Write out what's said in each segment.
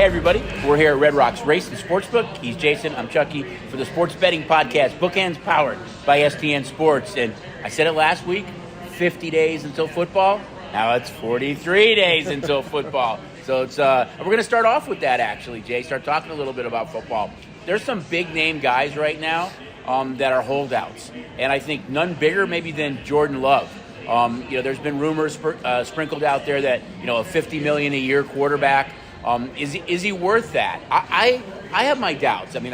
everybody. We're here at Red Rocks Race and Sportsbook. He's Jason. I'm Chucky for the Sports Betting Podcast. Bookends powered by STN Sports. And I said it last week, 50 days until football. Now it's 43 days until football. So it's we're going to start off with that, actually, Jay. Start talking a little bit about football. There's some big-name guys right now that are holdouts. And I think none bigger maybe than Jordan Love. There's been rumors sprinkled out there that, a $50 million a year quarterback. Is he worth that? I have my doubts. I mean,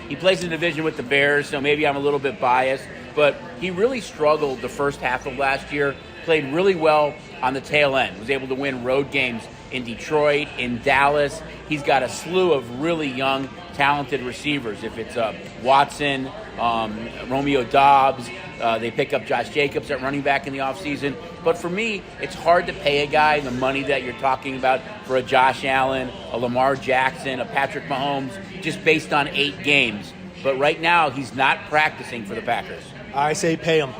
he plays in the division with the Bears, so maybe I'm a little bit biased. But he really struggled the first half of last year, played really well on the tail end, was able to win road games in Detroit, in Dallas. He's got a slew of really young, talented receivers. If it's Watson, Romeo Doubs, they pick up Josh Jacobs at running back in the offseason. But for me, it's hard to pay a guy the money that you're talking about for a Josh Allen, a Lamar Jackson, a Patrick Mahomes, just based on 8 games. But right now, he's not practicing for the Packers. I say pay him.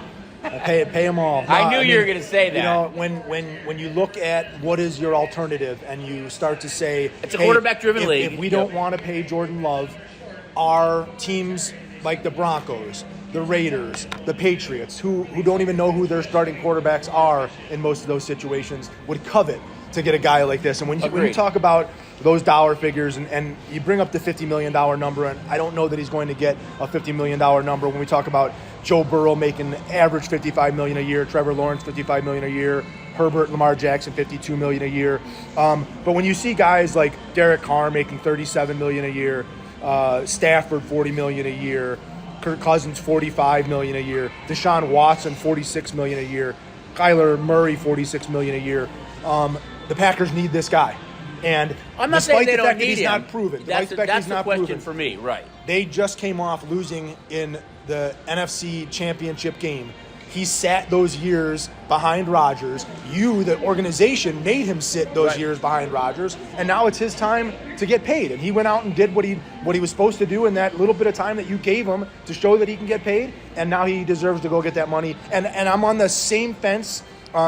Pay them all. No, I knew you were going to say that. When you look at what is your alternative and you start to say, it's a quarterback-driven league. If we don't want to pay Jordan Love, our teams like the Broncos, the Raiders, the Patriots, who don't even know who their starting quarterbacks are in most of those situations, would covet to get a guy like this. And when you talk about those dollar figures and you bring up the $50 million number, and I don't know that he's going to get a $50 million number when we talk about Joe Burrow making average $55 million a year, Trevor Lawrence $55 million a year, Herbert, Lamar Jackson $52 million a year. But when you see guys like Derek Carr making $37 million a year, Stafford $40 million a year, Kirk Cousins $45 million a year, Deshaun Watson $46 million a year, Kyler Murray $46 million a year, the Packers need this guy. And I'm not saying they don't need him. He's not proven. That's the question for me, right? They just came off losing in the NFC Championship game. He sat those years behind Rodgers. The organization, made him sit those years behind Rodgers, and now it's his time to get paid. And he went out and did what he was supposed to do in that little bit of time that you gave him to show that he can get paid. And now he deserves to go get that money. And I'm on the same fence.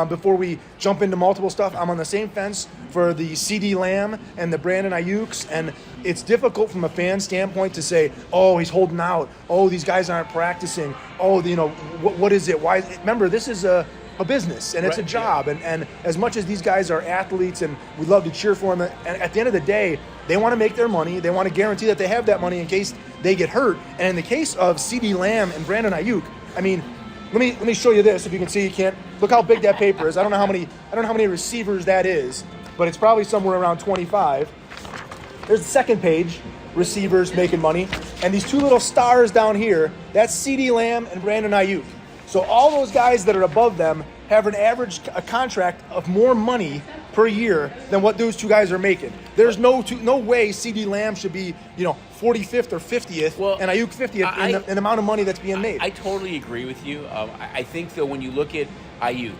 Before we jump into multiple stuff, I'm on the same fence for the CeeDee Lamb and the Brandon Ayuks, and it's difficult from a fan standpoint to say, oh, he's holding out, oh, these guys aren't practicing, oh, what is it? Why? Remember, this is a business, and it's a job, and as much as these guys are athletes and we love to cheer for them, and at the end of the day, they want to make their money, they want to guarantee that they have that money in case they get hurt, and in the case of CeeDee Lamb and Brandon Ayuk, I mean, let me show you this. If you can see, you can't look how big that paper is. I don't know how many receivers that is, but it's probably somewhere around 25. There's the second page, receivers making money, and these 2 little stars down here, that's CeeDee Lamb and Brandon Ayuk. So all those guys that are above them have a contract of more money per year than what those 2 guys are making. There's no way CeeDee Lamb should be 45th or 50th, and Ayuk 50th in the amount of money that's being made. I totally agree with you. I think though when you look at Ayuk,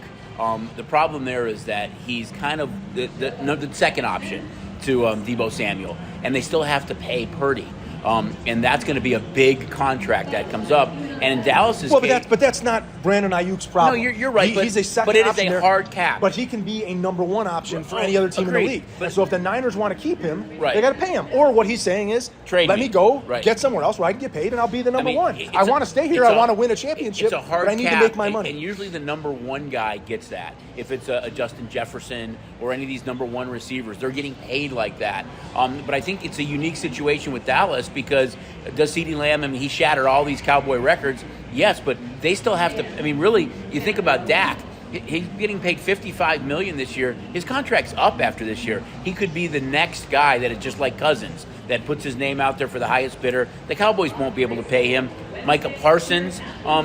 the problem there is that he's kind of the second option to Deebo Samuel, and they still have to pay Purdy. And that's going to be a big contract that comes up. And in Dallas's case, but that's not Brandon Ayuk's problem. No, you're right. He's a second but it option is a hard cap. But he can be a number 1 option for any other team in the league. But, so if the Niners want to keep him, right, they got to pay him. Or what he's saying is, let me go, get somewhere else where I can get paid, and I'll be the number 1. I want to stay here. I want to win a championship. It's a hard but I need to make my money. And usually the number 1 guy gets that. If it's a Justin Jefferson or any of these number 1 receivers, they're getting paid like that. But I think it's a unique situation with Dallas because does CeeDee Lamb, I mean, he shattered all these Cowboy records, yes, but they still have to, I mean, really, you think about Dak, he's getting paid $55 million this year. His contract's up after this year. He could be the next guy that is just like Cousins, that puts his name out there for the highest bidder. The Cowboys won't be able to pay him. Micah Parsons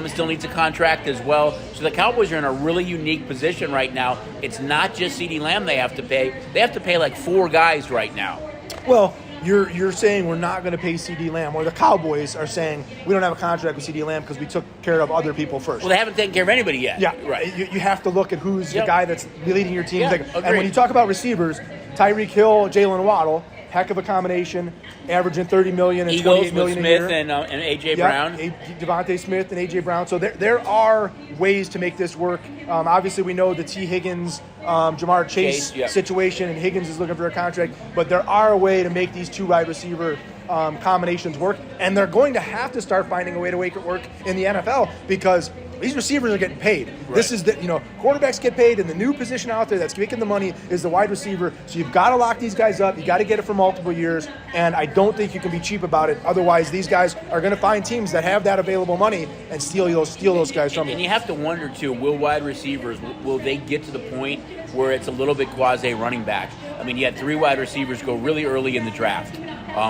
still needs a contract as well. So the Cowboys are in a really unique position right now. It's not just CeeDee Lamb they have to pay. They have to pay like 4 guys right now. Well, you're saying we're not going to pay CeeDee Lamb, or the Cowboys are saying we don't have a contract with CeeDee Lamb because we took care of other people first. Well, they haven't taken care of anybody yet. Yeah, right. You have to look at who's the guy that's leading your team. Yeah, and when you talk about receivers, Tyreek Hill, Jalen Waddle, heck of a combination, averaging $30 million and Eagles $28 million with a year. Smith and A.J. Brown. Devontae Smith and A.J. Brown. So there are ways to make this work. Obviously, we know the T. Higgins, Jamar Chase situation, and Higgins is looking for a contract. But there are a way to make these two wide receiver combinations work. And they're going to have to start finding a way to make it work in the NFL because these receivers are getting paid. Right. This is quarterbacks get paid, and the new position out there that's making the money is the wide receiver. So you've got to lock these guys up. You got to get it for multiple years, and I don't think you can be cheap about it. Otherwise, these guys are going to find teams that have that available money and steal those guys from them. And you have to wonder too: will wide receivers will they get to the point where it's a little bit quasi running back? I mean, you had 3 wide receivers go really early in the draft: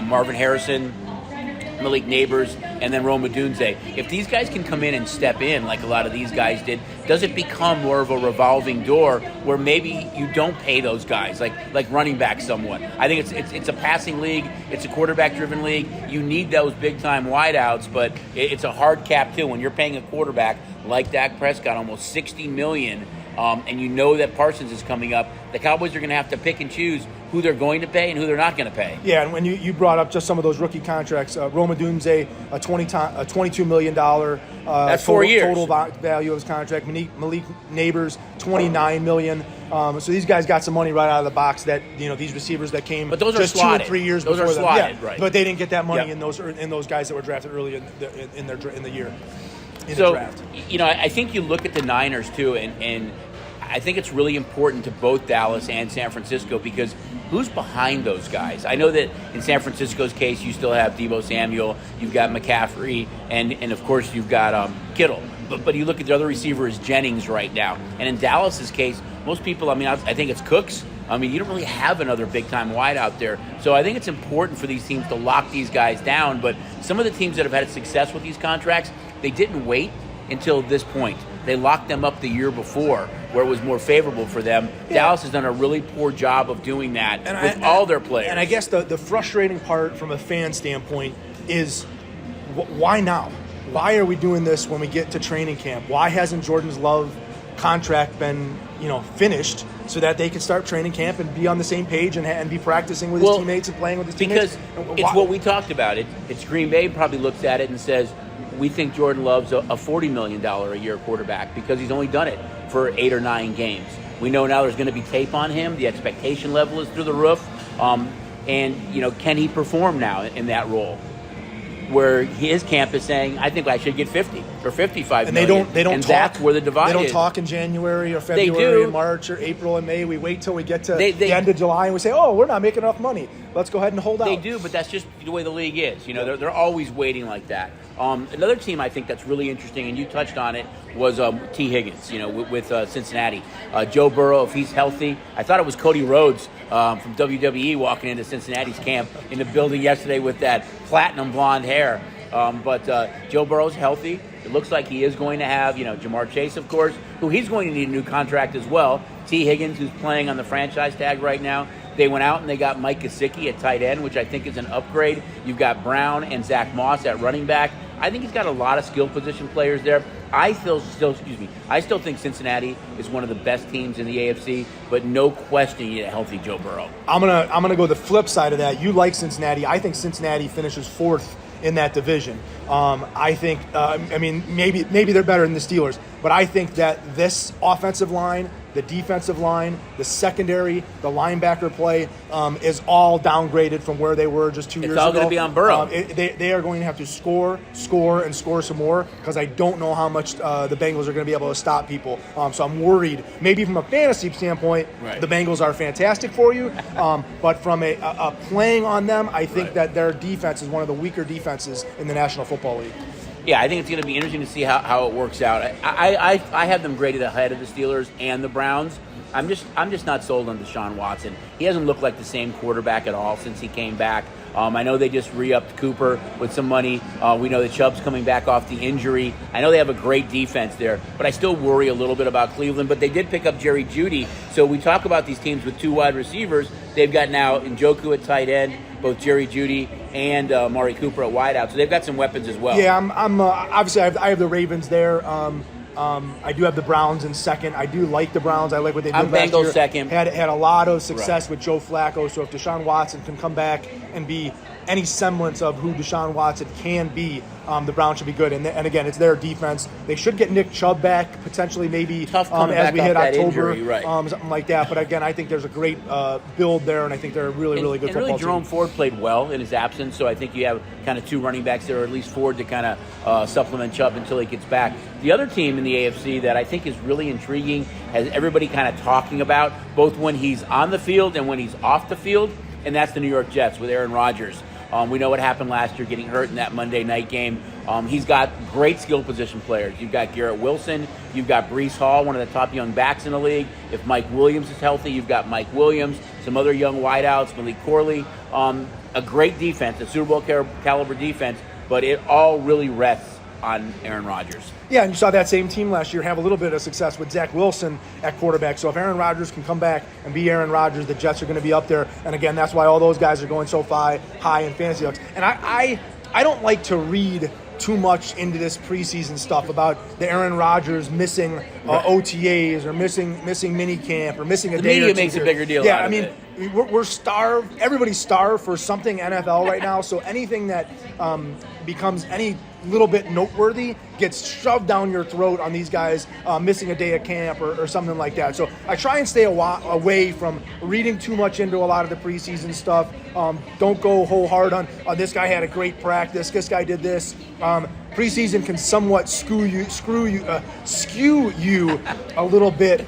Marvin Harrison, Malik Neighbors, and then Rome Odunze. If these guys can come in and step in like a lot of these guys did, does it become more of a revolving door where maybe you don't pay those guys like running back somewhat? I think it's a passing league, it's a quarterback-driven league. You need those big-time wideouts, but it's a hard cap too. When you're paying a quarterback like Dak Prescott almost $60 million, and you know that Parsons is coming up, the Cowboys are going to have to pick and choose who they're going to pay and who they're not going to pay. Yeah, and when you brought up just some of those rookie contracts, Rome Odunze, a $22 million that's 4 years. Total value of his contract. Malik Neighbors, $29 million. So these guys got some money right out of the box that these receivers that came but those just are slotted. 2 or 3 years those before are slotted, them. Yeah, right. But they didn't get that money in those guys that were drafted early in the year. So, draft. I think you look at the Niners too, and I think it's really important to both Dallas and San Francisco because who's behind those guys? I know that in San Francisco's case, you still have Deebo Samuel, you've got McCaffrey, and of course you've got Kittle. But you look at the other receiver is Jennings right now. And in Dallas's case, most people, I think it's Cooks. You don't really have another big-time wide out there. So I think it's important for these teams to lock these guys down. But some of the teams that have had success with these contracts, they didn't wait until this point. They locked them up the year before where it was more favorable for them. Yeah. Dallas has done a really poor job of doing that with all their players. And I guess the frustrating part from a fan standpoint is why now? Why are we doing this when we get to training camp? Why hasn't Jordan's Love contract been finished so that they can start training camp and be on the same page and be practicing with his teammates and playing with his teammates? Because it's what we talked about. It's Green Bay probably looks at it and says, we think Jordan Love's a $40 million a year quarterback because he's only done it for 8 or 9 games. We know now there's going to be tape on him. The expectation level is through the roof. And can he perform now in that role? Where his camp is saying, I think I should get 50 or 55 and million. They don't and talk. That's where the divide is. They don't talk in January or February or March or April and May. We wait till we get to the end of July and we say, we're not making enough money. Let's go ahead and hold out. They do, but that's just the way the league is. They're always waiting like that. Another team I think that's really interesting, and you touched on it, was T. Higgins, with Cincinnati. Joe Burrow, if he's healthy. I thought it was Cody Rhodes from WWE walking into Cincinnati's camp in the building yesterday with that platinum blonde hair. But Joe Burrow's healthy. It looks like he is going to have, Jamar Chase, of course, who he's going to need a new contract as well. T. Higgins, who's playing on the franchise tag right now. They went out and they got Mike Gesicki at tight end, which I think is an upgrade. You've got Brown and Zach Moss at running back. I think he's got a lot of skill position players there. I still think Cincinnati is one of the best teams in the AFC, but no question you need a healthy Joe Burrow. I'm gonna go the flip side of that. You like Cincinnati. I think Cincinnati finishes 4th in that division. I think, maybe they're better than the Steelers, but I think that this offensive line, the defensive line, the secondary, the linebacker play is all downgraded from where they were just 2 years ago. It's all going to be on Burrow. They are going to have to score, and score some more because I don't know how much the Bengals are going to be able to stop people. So I'm worried. Maybe from a fantasy standpoint, the Bengals are fantastic for you, but from a playing on them, I think that their defense is one of the weaker defenses in the National Football League. Yeah, I think it's going to be interesting to see how it works out. I have them graded ahead of the Steelers and the Browns. I'm just not sold on Deshaun Watson. He hasn't looked like the same quarterback at all since he came back. I know they just re-upped Cooper with some money. We know that Chubb's coming back off the injury. I know they have a great defense there, but I still worry a little bit about Cleveland. But they did pick up Jerry Jeudy. So we talk about these teams with 2 wide receivers. They've got now Njoku at tight end, both Jerry Jeudy and Amari Cooper at wideout. So they've got some weapons as well. Yeah, I'm obviously I have the Ravens there. I do have the Browns in second. I do like the Browns. I like what they did I'm last Bengals year. second. Had a lot of success with Joe Flacco. So if Deshaun Watson can come back and be any semblance of who Deshaun Watson can be, the Browns should be good. And again, it's their defense. They should get Nick Chubb back, potentially maybe Tough coming as back we off hit that October, injury, right. something like that. But again, I think there's a great build there, and I think they're a really good and football really, Jerome team. Ford played well in his absence, so I think you have kind of two running backs there, or at least Ford to kind of supplement Chubb until he gets back. The other team in the AFC that I think is really intriguing, has everybody kind of talking about, both when he's on the field and when he's off the field, and that's the New York Jets with Aaron Rodgers. We know what happened last year, getting hurt in that Monday night game. He's got great skill position players. You've got Garrett Wilson. You've got Breece Hall, one of the top young backs in the league. If Mike Williams is healthy, you've got Mike Williams, some other young wideouts, Malik Corley. A great defense, a Super Bowl caliber defense, but it all really rests on Aaron Rodgers. Yeah, and you saw that same team last year have a little bit of success with Zach Wilson at quarterback. So if Aaron Rodgers can come back and be Aaron Rodgers, the Jets are going to be up there. And again, that's why all those guys are going so high in fantasy hooks. And I don't like to read too much into this preseason stuff about the Aaron Rodgers missing OTAs or missing minicamp or missing a the day or two. The media makes a bigger deal out of it. We're starved. Everybody's starved for something NFL right now. So anything that becomes any little bit noteworthy gets shoved down your throat on these guys missing a day of camp or something like that. So I try and stay away from reading too much into a lot of the preseason stuff. Don't go whole hard on this guy had a great practice, this guy did this. Preseason can somewhat skew you a little bit.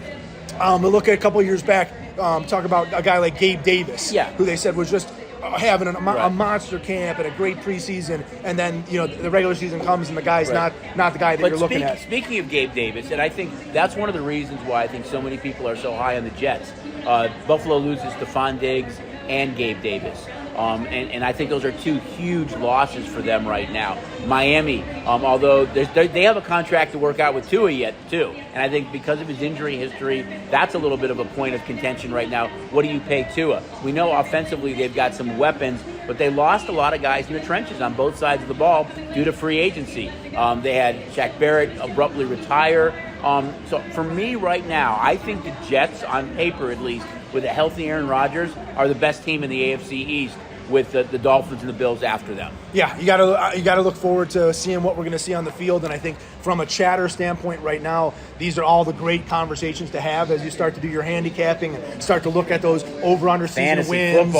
We look at a couple of years back, talk about a guy like Gabe Davis, who they said was just having a monster camp and a great preseason, and then the regular season comes and the guy's not the guy that you're looking at. Speaking of Gabe Davis, and I think that's one of the reasons why I think so many people are so high on the Jets. Buffalo loses Stephon Diggs and Gabe Davis. And I think those are two huge losses for them right now. Miami, although they have a contract to work out with Tua yet, too. And I think because of his injury history, that's a little bit of a point of contention right now. What do you pay Tua? We know offensively they've got some weapons, but they lost a lot of guys in the trenches on both sides of the ball due to free agency. They had Shaq Barrett abruptly retire. So for me right now, I think the Jets, on paper at least, with a healthy Aaron Rodgers, are the best team in the AFC East, with the Dolphins and the Bills after them. Yeah, you gotta look forward to seeing what we're going to see on the field, and I think from a chatter standpoint right now, these are all the great conversations to have as you start to do your handicapping and start to look at those over-under season wins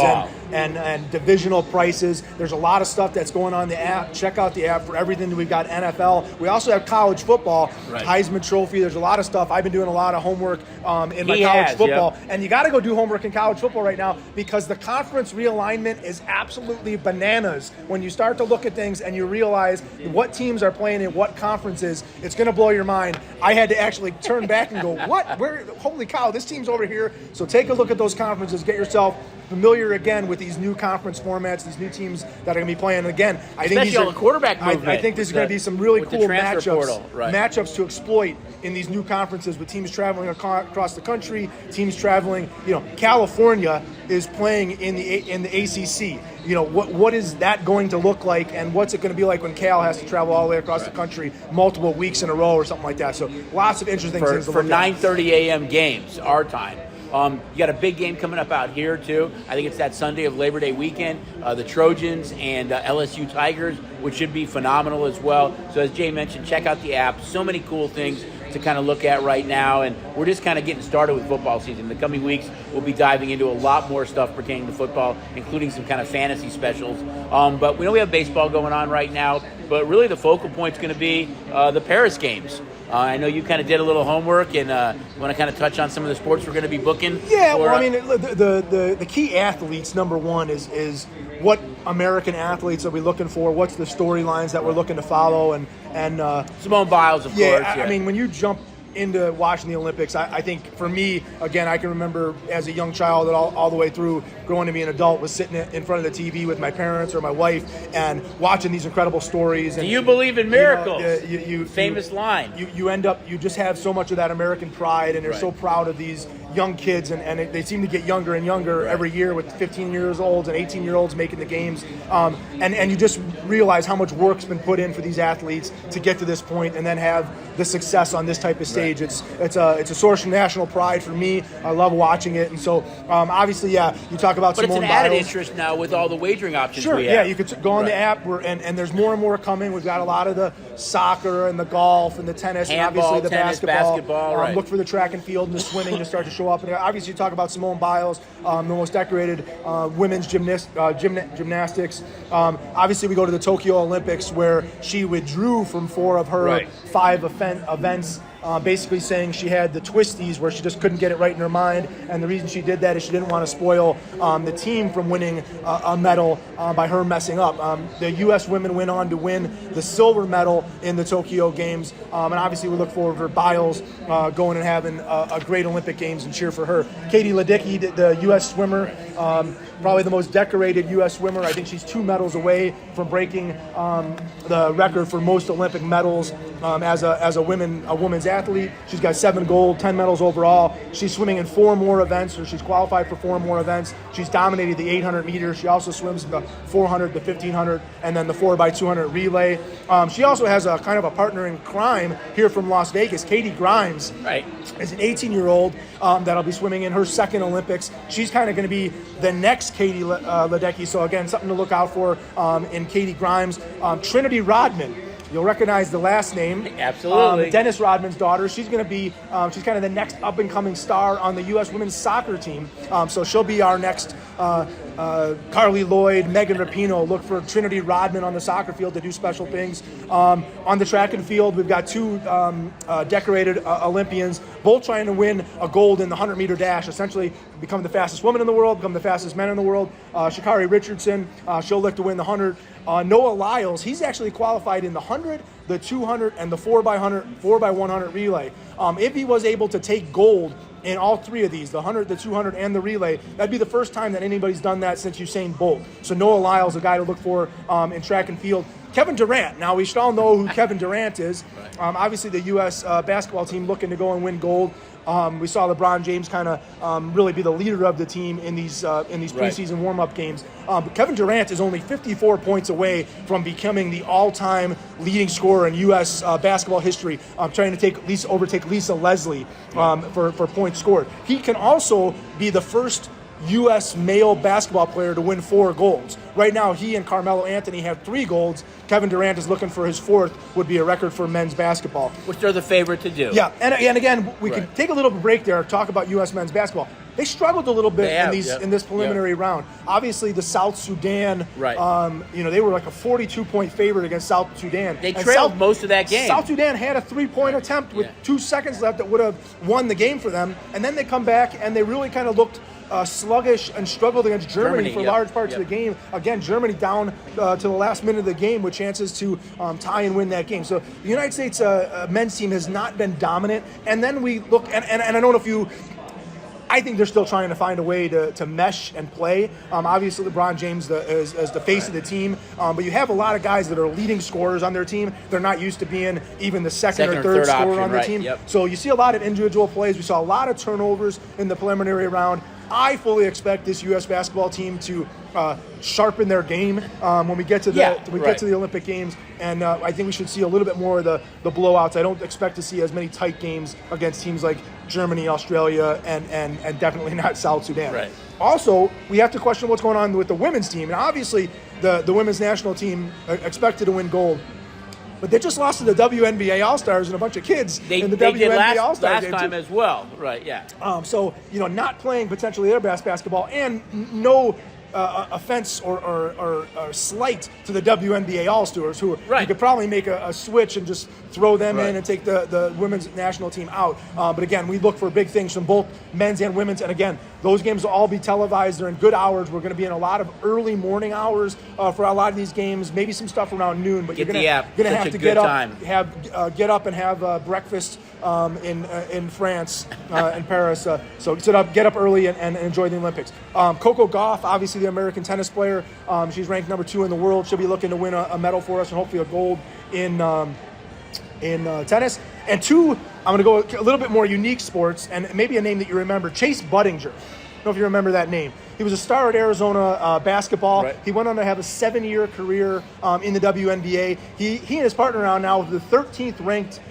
and divisional prices. There's a lot of stuff that's going on in the app. Check out the app for everything. We've got NFL. We also have college football, Heisman Trophy. There's a lot of stuff. I've been doing a lot of homework in my college football, and you got to go do homework in college football right now because the conference realignment is absolutely bananas. When you start to look at things and you realize what teams are playing in what conferences, it's going to blow your mind. I had to actually turn back and go, what? Where? Holy cow, this team's over here. So take a look at those conferences. Get yourself familiar again with these new conference formats, these new teams that are going to be playing. And again, I think these are the quarterback movement. I think there's going to be some really cool matchups, matchups to exploit in these new conferences with teams traveling across the country, teams traveling. California is playing in the ACC. What is that going to look like, and what's it going to be like when Cal has to travel all the way across the country multiple weeks in a row or something like that? So lots of interesting things to look at. For 9:30 a.m. games, our time. You got a big game coming up out here, too. I think it's that Sunday of Labor Day weekend. The Trojans and LSU Tigers, which should be phenomenal as well. So as Jay mentioned, check out the app. So many cool things to kind of look at right now. And we're just kind of getting started with football season. In the coming weeks, we'll be diving into a lot more stuff pertaining to football, including some kind of fantasy specials. But we know we have baseball going on right now. But really the focal point is going to be the Paris games. I know you kind of did a little homework and want to kind of touch on some of the sports we're going to be booking. Yeah, well, I mean, the key athletes, number one, is what American athletes are we looking for? What's the storylines that we're looking to follow? And Simone Biles, of course. Yeah, I mean, when you jump into watching the Olympics, I think for me, again, I can remember as a young child and all the way through growing to be an adult was sitting in front of the TV with my parents or my wife and watching these incredible stories. And, do you believe in miracles? You famous line. You end up, you just have so much of that American pride, and you're so proud of these young kids, and they seem to get younger and younger every year with 15-year-olds and 18-year-olds making the games. And you just realize how much work's been put in for these athletes to get to this point and then have the success on this type of stage. Right. It's a source of national pride for me. I love watching it. And so, obviously, you talk about Simone Biles. But it's an added interest now with all the wagering options we have. Yeah, you could go on the app, and there's more and more coming. We've got a lot of the soccer and the golf and the tennis, handball, and obviously the basketball. Right. Look for the track and field and the swimming to start to show up. And obviously, you talk about Simone Biles, the most decorated women's gymnastics. Obviously, we go to the Tokyo Olympics where she withdrew from 4 of her 5 events. Basically saying she had the twisties where she just couldn't get it right in her mind, and the reason she did that is she didn't want to spoil the team from winning a medal by her messing up. The U.S. women went on to win the silver medal in the Tokyo Games, and obviously we look forward for Biles going and having a great Olympic Games and cheer for her. Katie Ledecky, the U.S. swimmer, probably the most decorated U.S. swimmer. I think she's 2 medals away from breaking the record for most Olympic medals as a women's athlete. She's got 7 gold, 10 medals overall. She's swimming in 4 more events, or she's qualified for 4 more events. She's dominated the 800 meters. She also swims the 400, the 1500, and then the 4x200 relay. She also has a kind of a partner in crime here from Las Vegas. Katie Grimes is an 18-year-old that'll be swimming in her second Olympics. She's kind of going to be the next Katie Ledecky. So again, something to look out for in Katie Grimes. Trinity Rodman. You'll recognize the last name. Absolutely. Dennis Rodman's daughter. She's going to be, she's kind of the next up-and-coming star on the U.S. women's soccer team. So she'll be our next Carly Lloyd, Megan Rapinoe. Look for Trinity Rodman on the soccer field to do special things. On the track and field, we've got 2 decorated Olympians, both trying to win a gold in the 100-meter dash, essentially become the fastest woman in the world, become the fastest men in the world. Sha'Carri Richardson, she'll look to win the 100. Noah Lyles, he's actually qualified in the 100, the 200, and the 4x100 relay. If he was able to take gold in all 3 of these, the 100, the 200, and the relay, that'd be the first time that anybody's done that since Usain Bolt. So Noah Lyles, a guy to look for in track and field. Kevin Durant. Now, we should all know who Kevin Durant is. Obviously, the U.S. Basketball team looking to go and win gold. We saw LeBron James kind of really be the leader of the team in these preseason warm-up games. But Kevin Durant is only 54 points away from becoming the all-time leading scorer in U.S. Basketball history, trying to overtake Lisa Leslie for points scored. He can also be the first U.S. male basketball player to win 4 golds. Right now, he and Carmelo Anthony have 3 golds. Kevin Durant is looking for his 4th, would be a record for men's basketball. Which they're the favorite to do. Yeah, and again, we can take a little break there, talk about U.S. men's basketball. They struggled a little bit in this preliminary round. Obviously, the South Sudan, they were like a 42-point favorite against South Sudan. They trailed most of that game. South Sudan had a 3-point attempt with 2 seconds left that would have won the game for them, and then they come back and they really kind of looked sluggish and struggled against Germany for large parts of the game. Again, Germany down to the last minute of the game with chances to tie and win that game. So the United States men's team has not been dominant. And then we look, and I don't know if you, I think they're still trying to find a way to mesh and play. Obviously, LeBron James is the face of the team, but you have a lot of guys that are leading scorers on their team. They're not used to being even the second or third scorer option, on their team. So you see a lot of individual plays. We saw a lot of turnovers in the preliminary round. I fully expect this U.S. basketball team to sharpen their game when we get to the Olympic Games, and I think we should see a little bit more of the blowouts. I don't expect to see as many tight games against teams like Germany, Australia, and definitely not South Sudan. Right. Also, we have to question what's going on with the women's team, and obviously the women's national team expected to win gold. But they just lost to the WNBA All-Stars and a bunch of kids in the WNBA All-Star game. Last time as well, right, yeah. So, not playing potentially their best basketball, and no offense or slight to the WNBA All-Stars, who you could probably make a switch and just throw them in and take the women's national team out. But again, we look for big things from both men's and women's. And again, those games will all be televised. They're in good hours. We're going to be in a lot of early morning hours for a lot of these games. Maybe some stuff around noon. But you're going to have to get up and have breakfast in France, in Paris. So get up early and enjoy the Olympics. Coco Gauff, obviously the American tennis player. She's ranked number 2 in the world. She'll be looking to win a medal for us and hopefully a gold in tennis. And two, I'm going to go a little bit more unique sports, and maybe a name that you remember, Chase Budinger. I don't know if you remember that name. He was a star at Arizona basketball. Right. He went on to have a 7-year career in the WNBA. He and his partner are now the 13th ranked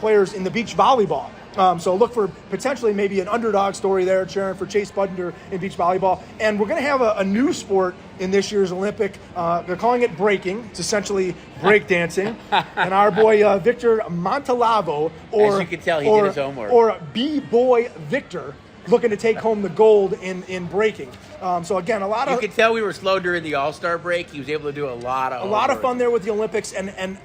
players in the beach volleyball. So look for potentially maybe an underdog story there, Sharon, for Chase Budinger in beach volleyball. And we're going to have a new sport in this year's Olympic. They're calling it breaking. It's essentially breakdancing. And our boy Victor Montalavo, as you can tell, he did his homework. Or B-boy Victor, looking to take home the gold in breaking. So again, You could tell we were slow during the All-Star break. He was able to do a lot of fun there with the Olympics. And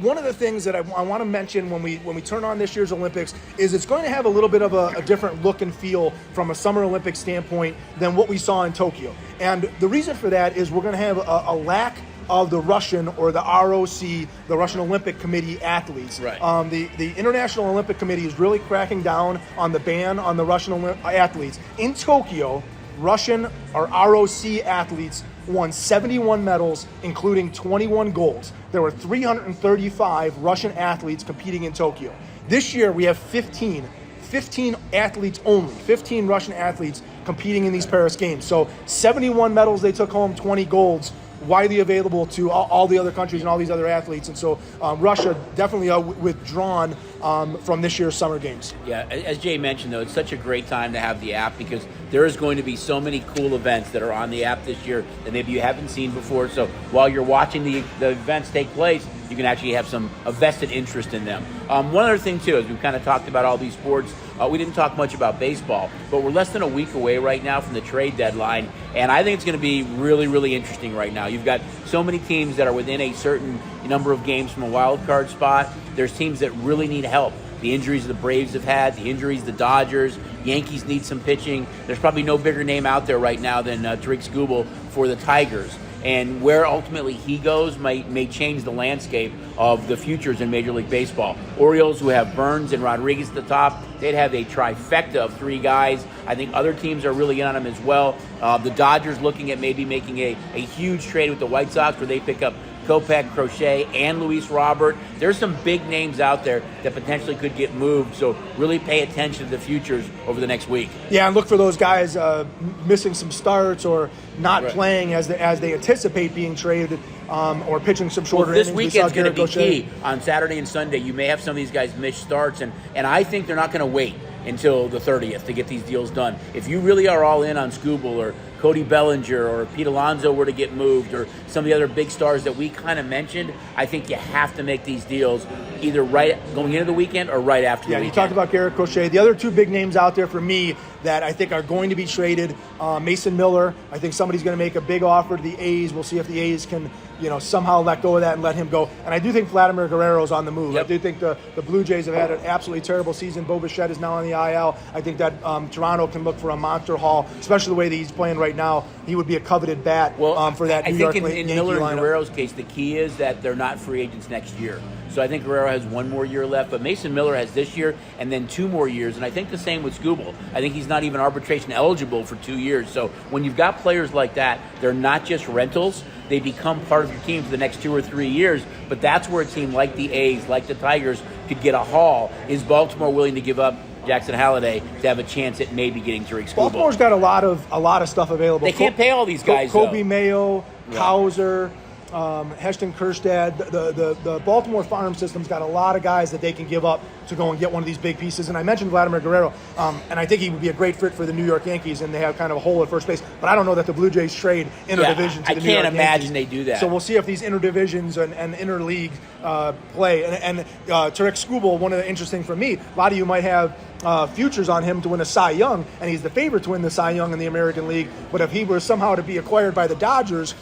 one of the things that I want to mention when we turn on this year's Olympics is it's going to have a little bit of a different look and feel from a Summer Olympics standpoint than what we saw in Tokyo. And the reason for that is we're going to have a lack of the Russian or the ROC, the Russian Olympic Committee athletes. Right. The International Olympic Committee is really cracking down on the ban on the Russian athletes. In Tokyo, Russian or ROC athletes won 71 medals, including 21 golds. There were 335 Russian athletes competing in Tokyo. This year, we have 15 athletes only, 15 Russian athletes competing in these Paris Games. So 71 medals they took home, 20 golds, widely available to all the other countries and all these other athletes. And so Russia definitely withdrawn from this year's Summer Games. Yeah, as Jay mentioned, though, it's such a great time to have the app because there is going to be so many cool events that are on the app this year that maybe you haven't seen before. So while you're watching the events take place, you can actually have a vested interest in them. One other thing, too, as we've kind of talked about all these sports, we didn't talk much about baseball, but we're less than a week away right now from the trade deadline, and I think it's going to be really, really interesting right now. You've got so many teams that are within a certain number of games from a wild card spot. There's teams that really need help. The injuries the Braves have had, the injuries the Dodgers, Yankees need some pitching. There's probably no bigger name out there right now than Tariq Skubal for the Tigers. And where ultimately he goes may change the landscape of the futures in Major League Baseball. Orioles, who have Burns and Rodriguez at the top, they'd have a trifecta of 3 guys. I think other teams are really in on him as well. The Dodgers looking at maybe making a huge trade with the White Sox where they pick up Kopech, Crochet, and Luis Robert. There's some big names out there that potentially could get moved, so really pay attention to the futures over the next week. Yeah, and look for those guys missing some starts or not Right. playing as they anticipate being traded or pitching some shorter This innings. weekend's going to be key. On Saturday and Sunday, you may have some of these guys miss starts, and I think they're not going to wait until the 30th to get these deals done. If you really are all in on Skubal or Cody Bellinger or Pete Alonso were to get moved or some of the other big stars that we kind of mentioned, I think you have to make these deals either right going into the weekend or right after the weekend. Yeah, you talked about Garrett Crochet. The other 2 big names out there for me that I think are going to be traded, Mason Miller. I think somebody's going to make a big offer to the A's. We'll see if the A's can somehow let go of that and let him go. And I do think Vladimir Guerrero's on the move. Yep. I do think the Blue Jays have had an absolutely terrible season. Bo Bichette is now on the IL. I think that Toronto can look for a monster haul, especially the way that he's playing right now. He would be a coveted bat for that New York Yankee lineup. I think in Miller and lineup. Guerrero's case, the key is that they're not free agents next year. So I think Guerrero has 1 more year left, but Mason Miller has this year and then 2 more years. And I think the same with Skubal. I think he's not even arbitration eligible for 2 years. So when you've got players like that, they're not just rentals. They become part of your team for the next 2 or 3 years. But that's where a team like the A's, like the Tigers, could get a haul. Is Baltimore willing to give up Jackson Halliday to have a chance at maybe getting Tariq Skubal? Baltimore's got a lot of stuff available. They can't pay all these guys, Kobe though. Mayo, Yeah. Kauser, Heston Kjerstad. The Baltimore farm system's got a lot of guys that they can give up to go and get one of these big pieces. And I mentioned Vladimir Guerrero, and I think he would be a great fit for the New York Yankees, and they have kind of a hole at first base. But I don't know that the Blue Jays trade interdivision to the New York Yankees. I can't imagine they do that. So we'll see if these interdivisions and interleague play. And Tariq Skubal, one of the interesting for me, a lot of you might have futures on him to win a Cy Young, and he's the favorite to win the Cy Young in the American League. But if he were somehow to be acquired by the Dodgers,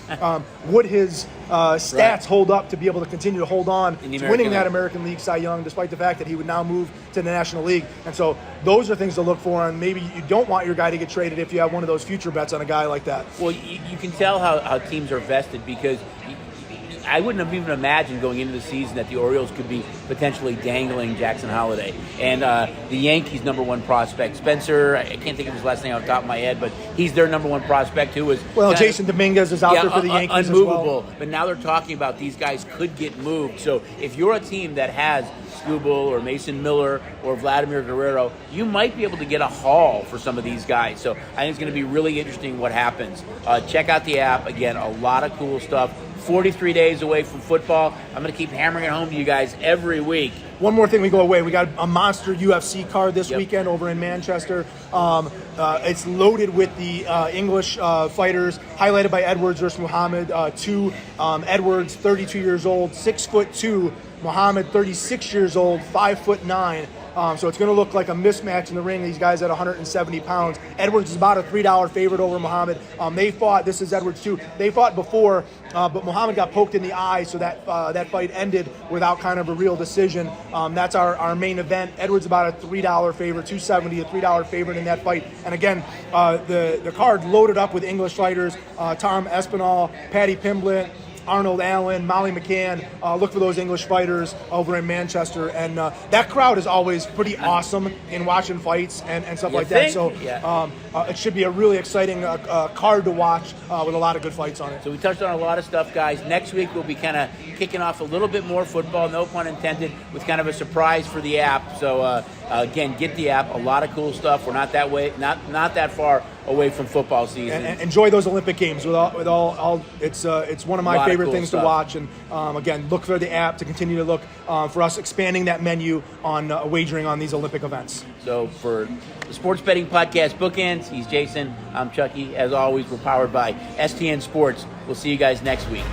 would his stats hold up to be able to continue to hold on to winning that American League Cy Young, despite the fact that he would now move to the National League? And so those are things to look for, and maybe you don't want your guy to get traded if you have one of those future bets on a guy like that. Well, you can tell how teams are vested because I wouldn't have even imagined going into the season that the Orioles could be potentially dangling Jackson Holliday. And the Yankees' number one prospect, Spencer, I can't think of his last name off the top of my head, but he's their number one prospect who was... Well, Jason Dominguez is out there for the Yankees unmovable. as well. But now they're talking about these guys could get moved. So if you're a team that has Skubal or Mason Miller or Vladimir Guerrero, you might be able to get a haul for some of these guys. So I think it's going to be really interesting what happens. Check out the app. Again, a lot of cool stuff. 43 days away from football. I'm going to keep hammering it home to you guys every week. One more thing we go away. We got a monster UFC card this weekend over in Manchester. It's loaded with the English fighters, highlighted by Edwards versus Muhammad. Edwards, 32 years old, 6'2". Muhammad, 36 years old, 5'9". So it's going to look like a mismatch in the ring. These guys at 170 pounds. Edwards is about a $3 favorite over Muhammad. They fought. This is Edwards too. They fought before, but Muhammad got poked in the eye, so that fight ended without kind of a real decision. That's our main event. Edwards about a $3 favorite, 270, a $3 favorite in that fight. And again, the card loaded up with English fighters: Tom Espinal, Paddy Pimblett, Arnold Allen, Molly McCann. Look for those English fighters over in Manchester. And that crowd is always pretty awesome in watching fights and stuff like that. So it should be a really exciting card to watch with a lot of good fights on it. So we touched on a lot of stuff, guys. Next week we'll be kind of kicking off a little bit more football, no pun intended, with kind of a surprise for the app. So again, get the app. A lot of cool stuff. We're not that far away from football season. And enjoy those Olympic Games. It's one of my favorite things to watch. And again, look for the app to continue to look for us expanding that menu on wagering on these Olympic events. So for the Sports Betting Podcast Bookends, he's Jason. I'm Chucky. As always, we're powered by STN Sports. We'll see you guys next week.